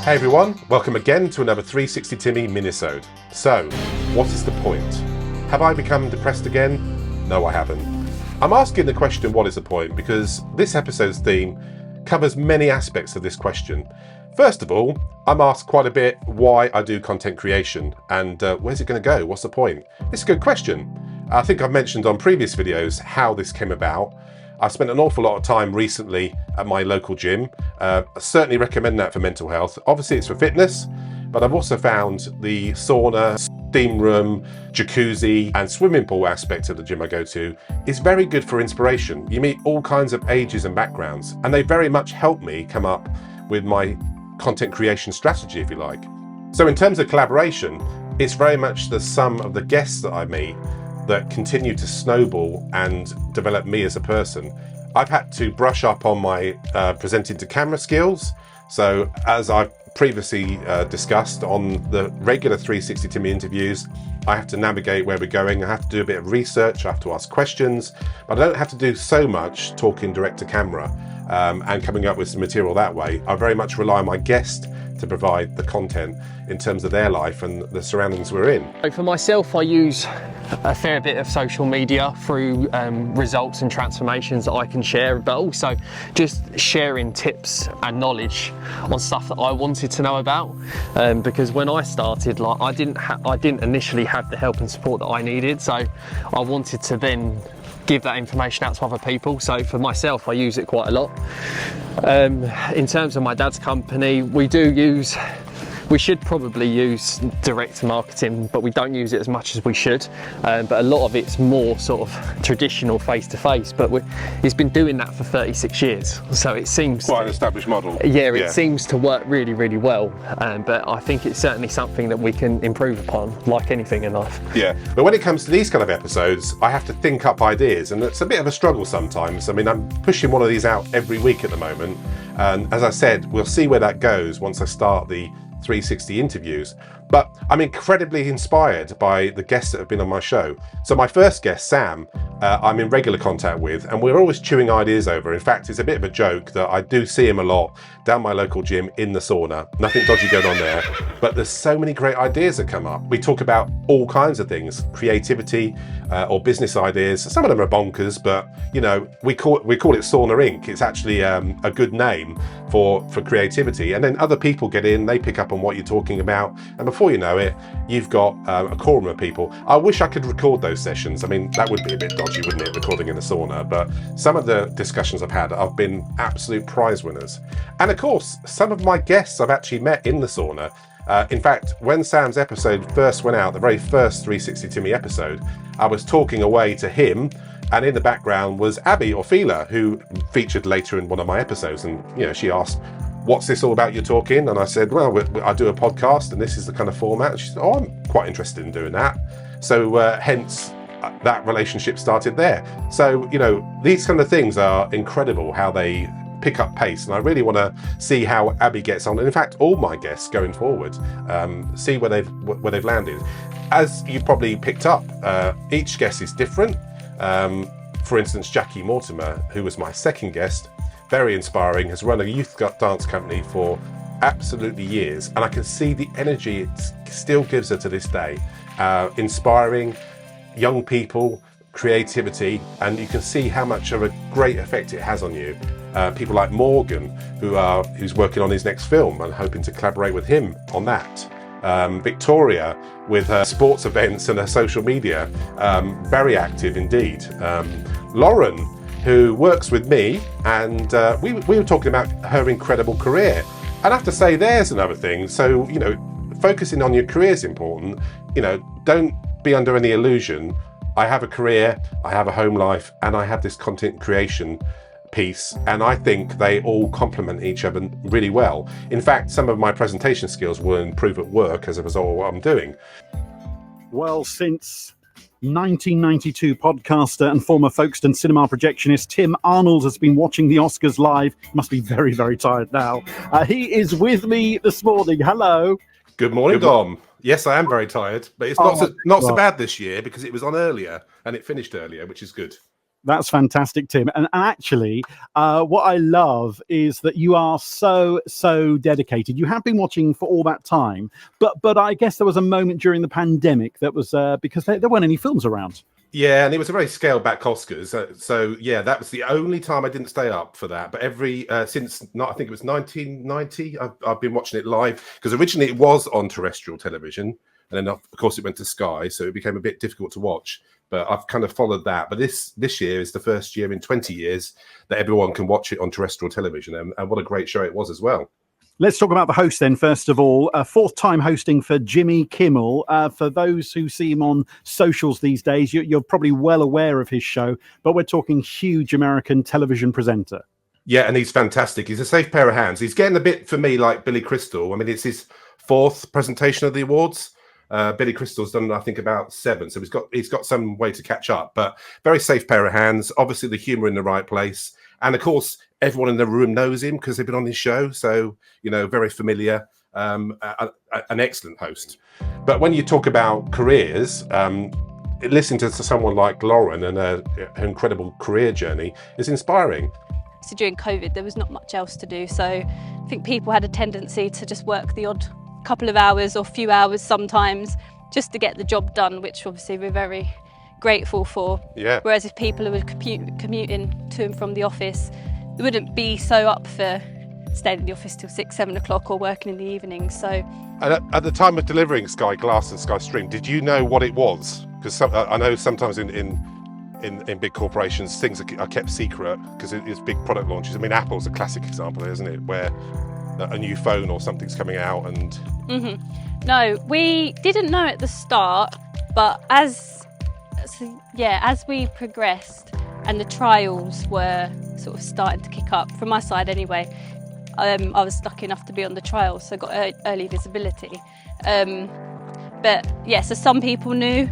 Hey everyone, welcome again to another 360 Timmy minisode. So, what is the point? Have I become depressed again? No, I haven't. I'm asking the question, what is the point? Because this episode's theme covers many aspects of this question. First of all, I'm asked quite a bit why I do content creation and where's it going to go? What's the point? It's a good question. I think I've mentioned on previous videos how this came about. I spent an awful lot of time recently at my local gym. I certainly recommend that for mental health. Obviously it's for fitness, but I've also found the sauna, steam room, jacuzzi and swimming pool aspect of the gym I go to is very good for inspiration. You meet all kinds of ages and backgrounds, and they very much help me come up with my content creation strategy, if you like. So in terms of collaboration, it's very much the sum of the guests that I meet that continue to snowball and develop me as a person. I've had to brush up on my presenting to camera skills. So as I've previously discussed on the regular 360 Timmy interviews, I have to navigate where we're going. I have to do a bit of research, I have to ask questions, but I don't have to do so much talking direct to camera and coming up with some material that way. I very much rely on my guest to provide the content in terms of their life and the surroundings we're in. For myself, I use a fair bit of social media through results and transformations that I can share, but also just sharing tips and knowledge on stuff that I wanted to know about. Because when I started, I didn't initially have the help and support that I needed, so I wanted to then give that information out to other people. So for myself, I use it quite a lot. In terms of my dad's company, we should probably use direct marketing, but we don't use it as much as we should. But a lot of it's more sort of traditional face-to-face, but he's been doing that for 36 years. So it seems quite an established model. Yeah, it seems to work really, really well. But I think it's certainly something that we can improve upon, like anything in life. Yeah, but when it comes to these kind of episodes, I have to think up ideas, and it's a bit of a struggle sometimes. I mean, I'm pushing one of these out every week at the moment. And as I said, we'll see where that goes once I start the 360 interviews, but I'm incredibly inspired by the guests that have been on my show. So my first guest, Sam, I'm in regular contact with, and we're always chewing ideas over. In fact, it's a bit of a joke that I do see him a lot down my local gym in the sauna. Nothing dodgy going on there, but there's so many great ideas that come up. We talk about all kinds of things, creativity or business ideas. Some of them are bonkers, but you know, we call it Sauna Inc. It's actually a good name for creativity. And then other people get in, they pick up on what you're talking about, and before you know it, you've got a quorum of people. I wish I could record those sessions. I mean, that would be a bit dodgy, wouldn't it, recording in a sauna? But some of the discussions I've had have been absolute prize winners. And of course, some of my guests I've actually met in the sauna. In fact, when Sam's episode first went out, the very first 360 Timmy episode, I was talking away to him, and in the background was Abby or Fila, who featured later in one of my episodes. And you know, she asked, "What's this all about you're talking?" And I said, "Well, I do a podcast, and this is the kind of format." And she said, "Oh, I'm quite interested in doing that." So hence that relationship started there. So you know, these kind of things are incredible how they pick up pace, and I really want to see how Abby gets on, and in fact all my guests going forward, see where they've landed. As you probably picked up, each guest is different. For instance, Jackie Mortimer, who was my second guest, very inspiring, has run a youth dance company for absolutely years, and I can see the energy it still gives her to this day. Inspiring young people, creativity, and you can see how much of a great effect it has on you. People like Morgan, who's working on his next film and hoping to collaborate with him on that. Victoria, with her sports events and her social media, very active indeed. Lauren, who works with me, and we were talking about her incredible career. And I have to say, there's another thing. So, you know, focusing on your career is important. You know, don't be under any illusion. I have a career, I have a home life, and I have this content creation piece, and I think they all complement each other really well. In fact, some of my presentation skills will improve at work as a result of what I'm doing. Well, since 1992 podcaster and former Folkestone cinema projectionist Tim Arnold has been watching the Oscars live. Must be very, very tired now. He is with me this morning. Hello. Good morning, Dom. Yes, I am very tired, but it's not so bad this year because it was on earlier and it finished earlier, which is good. That's fantastic, Tim. And actually, what I love is that you are so dedicated. You have been watching for all that time, but I guess there was a moment during the pandemic that was because there weren't any films around. Yeah, and it was a very scaled back Oscars. So yeah, that was the only time I didn't stay up for that. But since I think it was 1990, I've been watching it live, because originally it was on terrestrial television, and then of course it went to Sky, so it became a bit difficult to watch. But I've kind of followed that. But this year is the first year in 20 years that everyone can watch it on terrestrial television, and what a great show it was as well. Let's talk about the host then, first of all. Fourth time hosting for Jimmy Kimmel. For those who see him on socials these days, you're probably well aware of his show, but we're talking huge American television presenter. Yeah, and he's fantastic. He's a safe pair of hands. He's getting a bit, for me, like Billy Crystal. I mean, it's his fourth presentation of the awards. Billy Crystal's done, I think, about 7, so he's got some way to catch up. But very safe pair of hands. Obviously, the humour in the right place, and of course, everyone in the room knows him because they've been on his show. So very familiar. An excellent host. But when you talk about careers, listening to someone like Lauren and her incredible career journey is inspiring. So during COVID, there was not much else to do. So I think people had a tendency to just work the odd couple of hours or few hours sometimes just to get the job done, which obviously we're very grateful for. Yeah. Whereas if people were commuting to and from the office, they wouldn't be so up for staying in the office till 6, 7 o'clock or working in the evenings. So, and at the time of delivering Sky Glass and Sky Stream, did you know what it was? Because I know sometimes in big corporations things are kept secret because it's big product launches. I mean, Apple's a classic example, isn't it, where a new phone or something's coming out and... Mm-hmm. No, we didn't know at the start, but as we progressed and the trials were sort of starting to kick up, from my side anyway, I was lucky enough to be on the trials, so got early visibility. But yeah, so some people knew,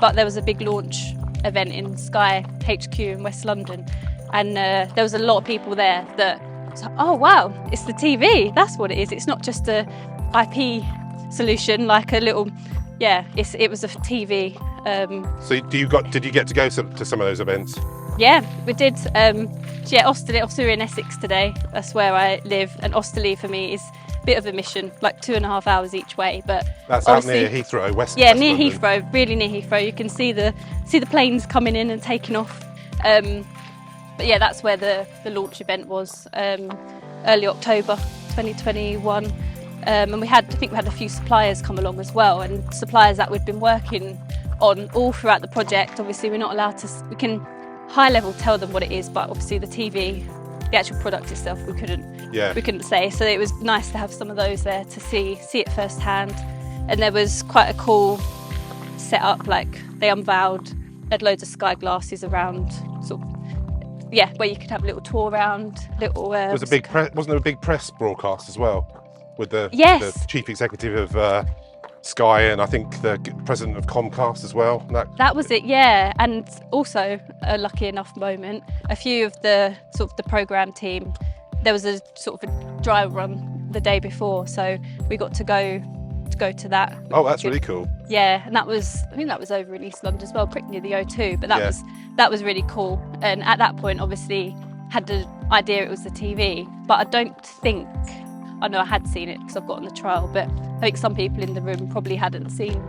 but there was a big launch event in Sky HQ in West London, and there was a lot of people there that was like, oh wow, it's the TV, that's what it is. It's not just a IP solution, like a little, it was a TV. So did you get to go to some of those events? Yeah, we did. Osterley, obviously we're in Essex today, that's where I live, and Osterley for me is a bit of a mission, like 2.5 hours each way. But that's out near Heathrow, West. Yeah, West near London. Heathrow, really near Heathrow. You can see the planes coming in and taking off. But yeah, that's where the launch event was, early October 2021. And I think we had a few suppliers come along as well, and suppliers that we'd been working on all throughout the project. Obviously, we're not allowed to. We can high level tell them what it is, but obviously the TV, the actual product itself, we couldn't say. So it was nice to have some of those there to see it firsthand. And there was quite a cool setup. Like they unveiled, had loads of Sky glasses around, sort of, where you could have a little tour around. Wasn't there a big press broadcast as well with the chief executive of Sky and I think the president of Comcast as well? That was it, yeah. And also a lucky enough moment, a few of the sort of the programme team, there was a sort of a dry run the day before, so we got to go to that. Oh, that's really cool. Yeah, and I think that was over in East London as well, pretty near the O2, but that was really cool. And at that point, obviously, had the idea it was the TV, but I know I had seen it because I've got on the trial, but I think some people in the room probably hadn't seen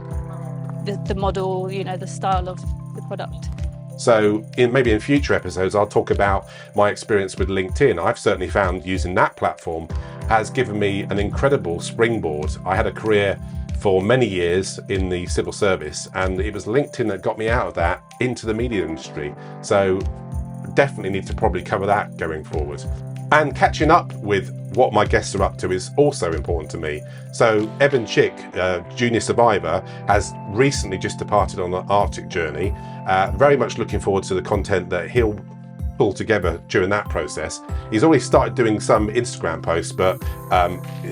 the model, the style of the product. So maybe in future episodes, I'll talk about my experience with LinkedIn. I've certainly found using that platform has given me an incredible springboard. I had a career for many years in the civil service, and it was LinkedIn that got me out of that into the media industry. So definitely need to probably cover that going forward. And catching up with what my guests are up to is also important to me. So Evan Chick, junior survivor, has recently just departed on an Arctic journey. Very much looking forward to the content that he'll pull together during that process. He's already started doing some Instagram posts, but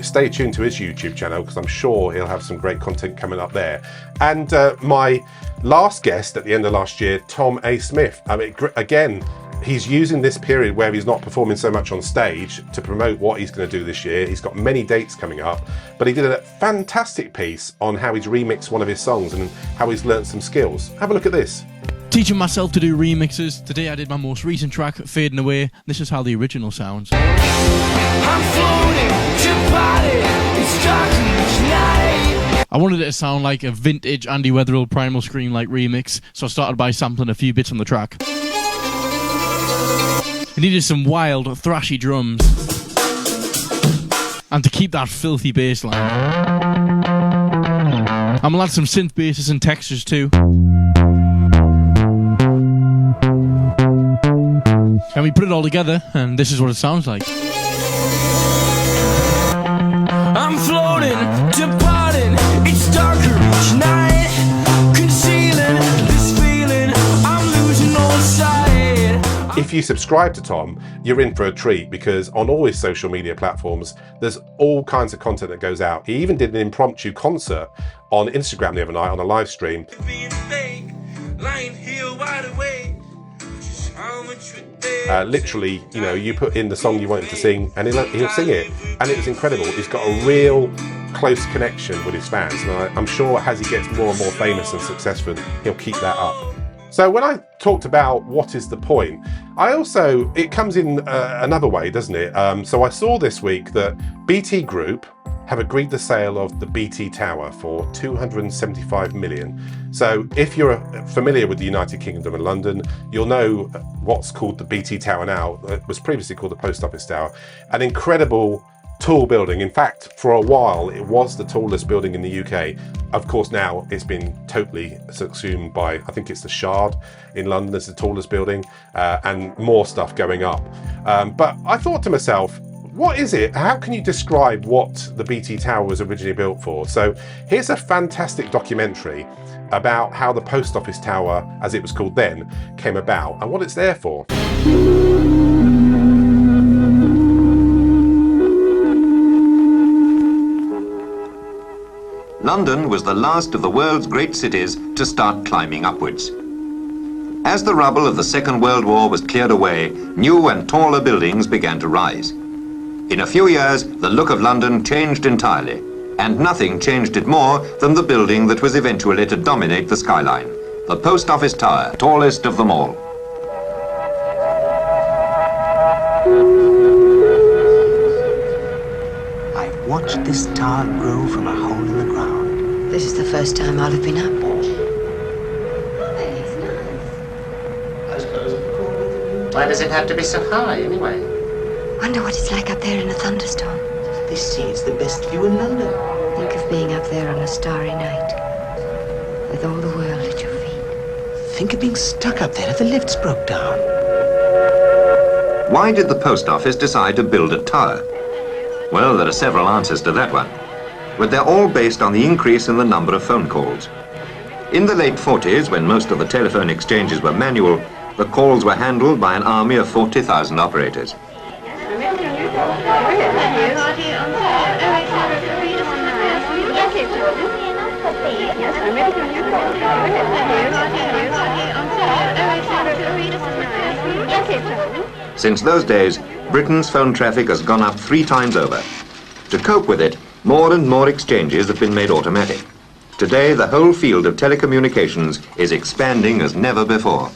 stay tuned to his YouTube channel because I'm sure he'll have some great content coming up there. And my last guest at the end of last year, Tom A. Smith. I mean, again, he's using this period where he's not performing so much on stage to promote what he's going to do this year. He's got many dates coming up, but he did a fantastic piece on how he's remixed one of his songs and how he's learnt some skills. Have a look at this. Teaching myself to do remixes. Today I did my most recent track, Fading Away. This is how the original sounds. I'm floating to party. It's dark each night. I wanted it to sound like a vintage Andy Weatherall Primal Scream-like remix, so I started by sampling a few bits from the track. It needed some wild, thrashy drums. And to keep that filthy bass line. I'm gonna add some synth basses and textures too. And we put it all together, and this is what it sounds like. I'm floating to parting. It's darker each night. Concealing this feeling. I'm losing all sight. If you subscribe to Tom, you're in for a treat, because on all his social media platforms, there's all kinds of content that goes out. He even did an impromptu concert on Instagram the other night on a live stream. Being fake, lying here wide awake. Just how much would they Literally, you know, you put in the song you want him to sing and he'll sing it. And it was incredible. He's got a real close connection with his fans. And I'm sure as he gets more and more famous and successful, he'll keep that up. So when I talked about what is the point, it comes in another way, doesn't it? So I saw this week that BT Group have agreed the sale of the BT Tower for 275 million. So if you're familiar with the United Kingdom and London, you'll know what's called the BT Tower now. It was previously called the Post Office Tower. An incredible tall building. In fact, for a while, it was the tallest building in the UK. Of course, now it's been totally subsumed by, I think it's the Shard in London as the tallest building, and more stuff going up. But I thought to myself, what is it? How can you describe what the BT Tower was originally built for? So here's a fantastic documentary about how the Post Office Tower, as it was called then, came about and what it's there for. London was the last of the world's great cities to start climbing upwards. As the rubble of the Second World War was cleared away, new and taller buildings began to rise. In a few years, the look of London changed entirely, and nothing changed it more than the building that was eventually to dominate the skyline, the Post Office Tower, tallest of them all. I've watched this tower grow from a hole in the ground. This is the first time I'll have been up. Why does it have to be so high, anyway? Wonder what it's like up there in a thunderstorm. They say it's the best view in London. Think of being up there on a starry night, with all the world at your feet. Think of being stuck up there if the lifts broke down. Why did the post office decide to build a tower? Well, there are several answers to that one, but they're all based on the increase in the number of phone calls. In the late 40s, when most of the telephone exchanges were manual, the calls were handled by an army of 40,000 operators. Since those days, Britain's phone traffic has gone up 3 times over. To cope with it, more and more exchanges have been made automatic. Today, the whole field of telecommunications is expanding as never before.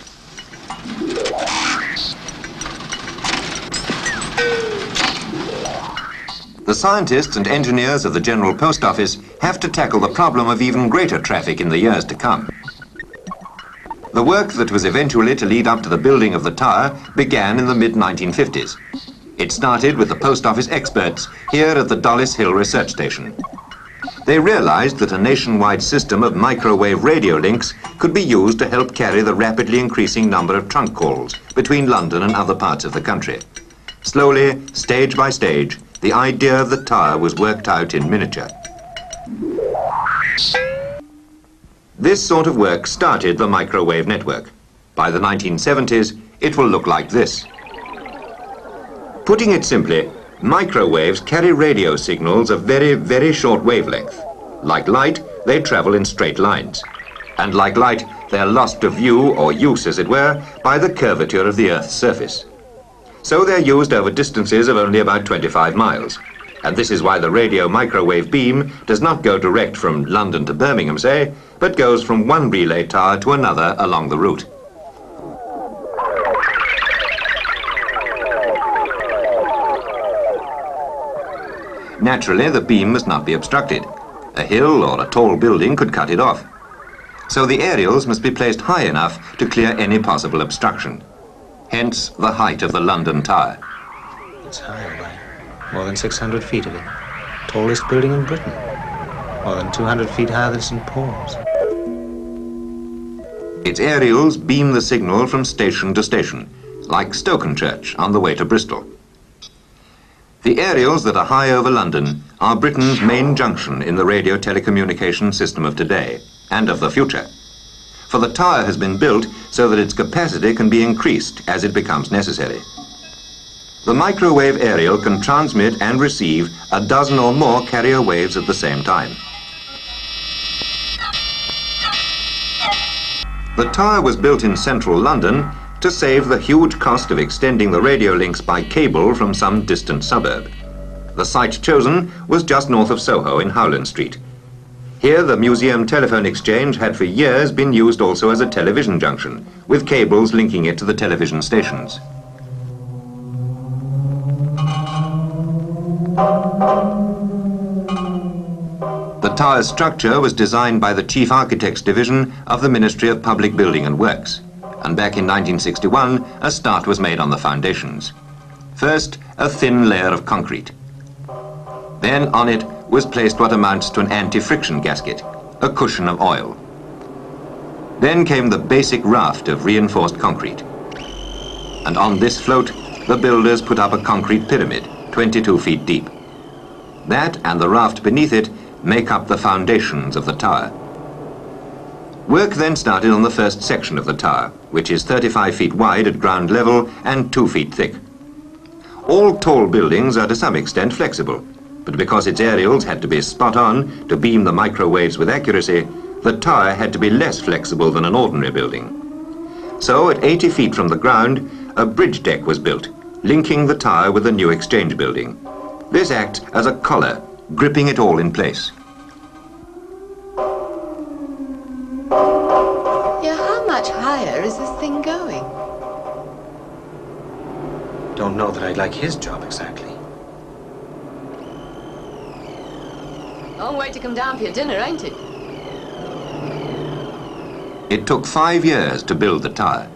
The scientists and engineers of the General Post Office have to tackle the problem of even greater traffic in the years to come. The work that was eventually to lead up to the building of the tower began in the mid-1950s. It started with the post office experts here at the Dollis Hill Research Station. They realized that a nationwide system of microwave radio links could be used to help carry the rapidly increasing number of trunk calls between London and other parts of the country. Slowly, stage by stage, the idea of the tower was worked out in miniature. This sort of work started the microwave network. By the 1970s, it will look like this. Putting it simply, microwaves carry radio signals of very, very short wavelength. Like light, they travel in straight lines. And like light, they are lost to view, or use as it were, by the curvature of the Earth's surface. So they're used over distances of only about 25 miles. And this is why the radio microwave beam does not go direct from London to Birmingham, say, but goes from one relay tower to another along the route. Naturally, the beam must not be obstructed. A hill or a tall building could cut it off. So the aerials must be placed high enough to clear any possible obstruction. Hence the height of the London Tower. It's higher by more than 600 feet of it. Tallest building in Britain. More than 200 feet higher than St. Paul's. Its aerials beam the signal from station to station, like Stokenchurch on the way to Bristol. The aerials that are high over London are Britain's main junction in the radio telecommunication system of today and of the future. For the tower has been built so that its capacity can be increased as it becomes necessary. The microwave aerial can transmit and receive a dozen or more carrier waves at the same time. The tower was built in central London to save the huge cost of extending the radio links by cable from some distant suburb. The site chosen was just north of Soho in Howland Street. Here the Museum Telephone Exchange had for years been used also as a television junction, with cables linking it to the television stations. The tower's structure was designed by the Chief Architects Division of the Ministry of Public Building and Works, and back in 1961 a start was made on the foundations. First, a thin layer of concrete. Then on it was placed what amounts to an anti-friction gasket, a cushion of oil. Then came the basic raft of reinforced concrete. And on this float, the builders put up a concrete pyramid, 22 feet deep. That and the raft beneath it make up the foundations of the tower. Work then started on the first section of the tower, which is 35 feet wide at ground level and 2 feet thick. All tall buildings are to some extent flexible, but because its aerials had to be spot on to beam the microwaves with accuracy, the tower had to be less flexible than an ordinary building. So at 80 feet from the ground, a bridge deck was built, linking the tower with the new exchange building. This acts as a collar, gripping it all in place. Yeah, how much higher is this thing going? Don't know that I'd like his job exactly. Long way to come down for your dinner, ain't it? It took 5 years to build the tower.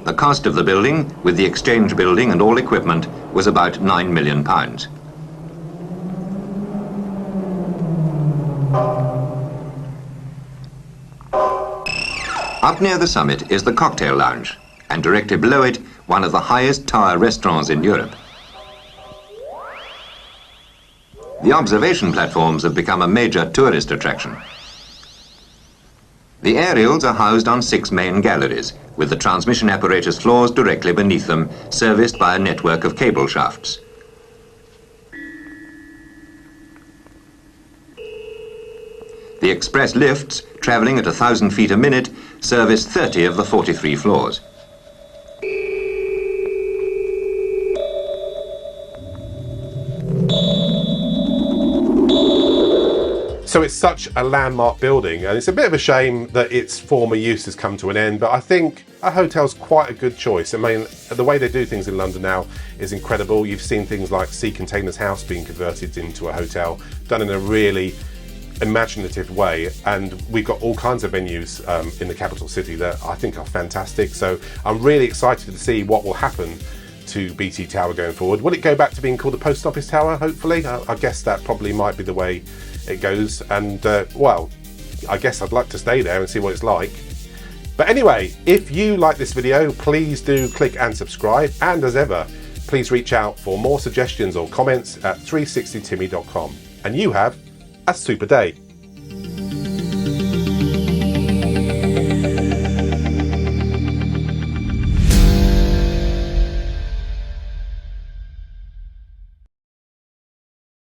The cost of the building, with the exchange building and all equipment, was about £9 million. Up near the summit is the cocktail lounge, and directly below it, one of the highest tower restaurants in Europe. The observation platforms have become a major tourist attraction. The aerials are housed on 6 main galleries, with the transmission apparatus floors directly beneath them, serviced by a network of cable shafts. The express lifts, travelling at 1,000 feet a minute, service 30 of the 43 floors. So it's such a landmark building, and it's a bit of a shame that its former use has come to an end, but I think a hotel's quite a good choice. I mean, the way they do things in London now is incredible. You've seen things like Sea Containers House being converted into a hotel, done in a really imaginative way, and we've got all kinds of venues in the capital city that I think are fantastic. So I'm really excited to see what will happen to BT Tower going forward. Will it go back to being called the Post Office Tower, hopefully? I guess that probably might be the way it goes, and well, I guess I'd like to stay there and see what it's like. But anyway, if you like this video, please do click and subscribe, and as ever, please reach out for more suggestions or comments at 360timmy.com. And you have a super day.